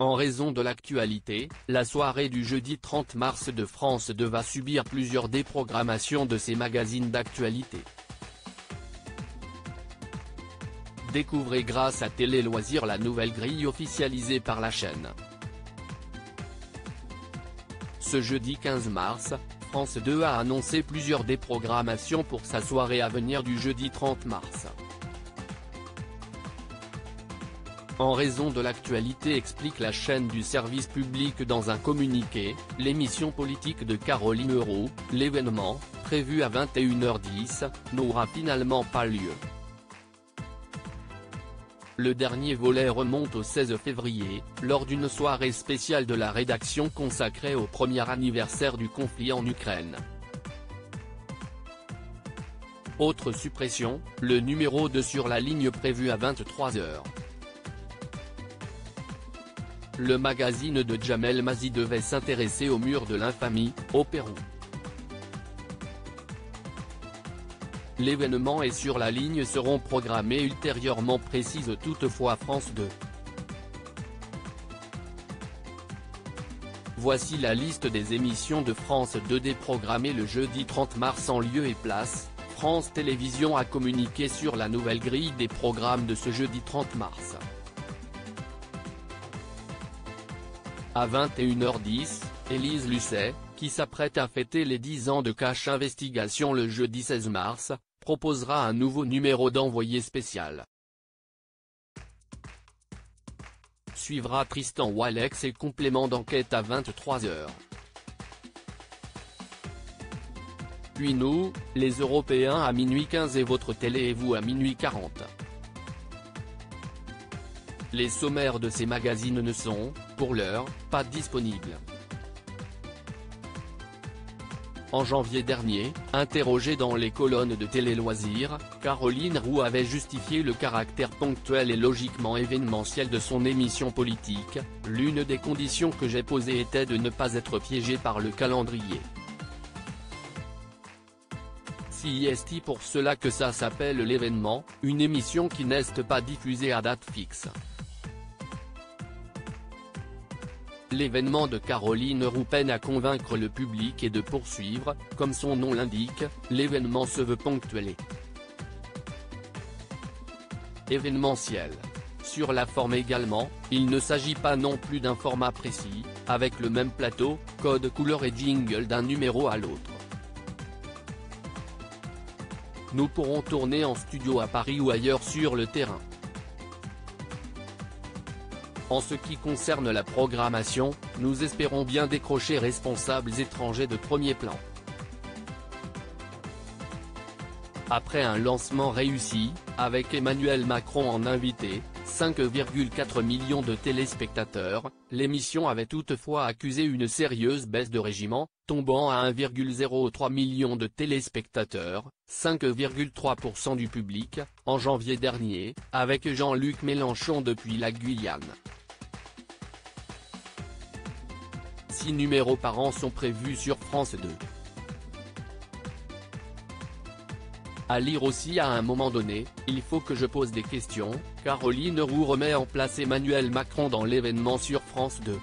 En raison de l'actualité, la soirée du jeudi 30 mars de France 2 va subir plusieurs déprogrammations de ses magazines d'actualité. Découvrez grâce à Télé Loisirs la nouvelle grille officialisée par la chaîne. Ce jeudi 15 mars, France 2 a annoncé plusieurs déprogrammations pour sa soirée à venir du jeudi 30 mars. En raison de l'actualité, explique la chaîne du service public dans un communiqué, l'émission politique de Caroline Roux, l'événement, prévu à 21h10, n'aura finalement pas lieu. Le dernier volet remonte au 16 février, lors d'une soirée spéciale de la rédaction consacrée au premier anniversaire du conflit en Ukraine. Autre suppression, le numéro 2 sur la ligne prévu à 23h. Le magazine de Jamel Mazy devait s'intéresser au mur de l'infamie, au Pérou. L'événement et Sur la ligne seront programmés ultérieurement, précise toutefois France 2. Voici la liste des émissions de France 2 déprogrammées le jeudi 30 mars en lieu et place. France Télévisions a communiqué sur la nouvelle grille des programmes de ce jeudi 30 mars. À 21h10, Élise Lucet, qui s'apprête à fêter les 10 ans de Cache Investigation le jeudi 16 mars, proposera un nouveau numéro d'envoyé spécial. Suivra Tristan Walex et complément d'enquête à 23h. Puis nous, les Européens à minuit 15 et votre télé et vous à minuit 40. Les sommaires de ces magazines ne sont, pour l'heure, pas disponibles. En janvier dernier, interrogée dans les colonnes de Télé Loisirs, Caroline Roux avait justifié le caractère ponctuel et logiquement événementiel de son émission politique. L'une des conditions que j'ai posées était de ne pas être piégée par le calendrier. C'est pour cela que ça s'appelle l'événement, une émission qui n'est pas diffusée à date fixe. L'événement de Caroline Roux peine à convaincre le public et de poursuivre, comme son nom l'indique, l'événement se veut ponctuel et événementiel. Sur la forme également, il ne s'agit pas non plus d'un format précis, avec le même plateau, code couleur et jingle d'un numéro à l'autre. Nous pourrons tourner en studio à Paris ou ailleurs sur le terrain. En ce qui concerne la programmation, nous espérons bien décrocher responsables étrangers de premier plan. Après un lancement réussi, avec Emmanuel Macron en invité, 5,4 millions de téléspectateurs, l'émission avait toutefois accusé une sérieuse baisse de régiment, tombant à 1,03 million de téléspectateurs, 5,3% du public, en janvier dernier, avec Jean-Luc Mélenchon depuis la Guyane. 6 numéros par an sont prévus sur France 2. À lire aussi à un moment donné, il faut que je pose des questions, Caroline Roux remet en place Emmanuel Macron dans l'événement sur France 2.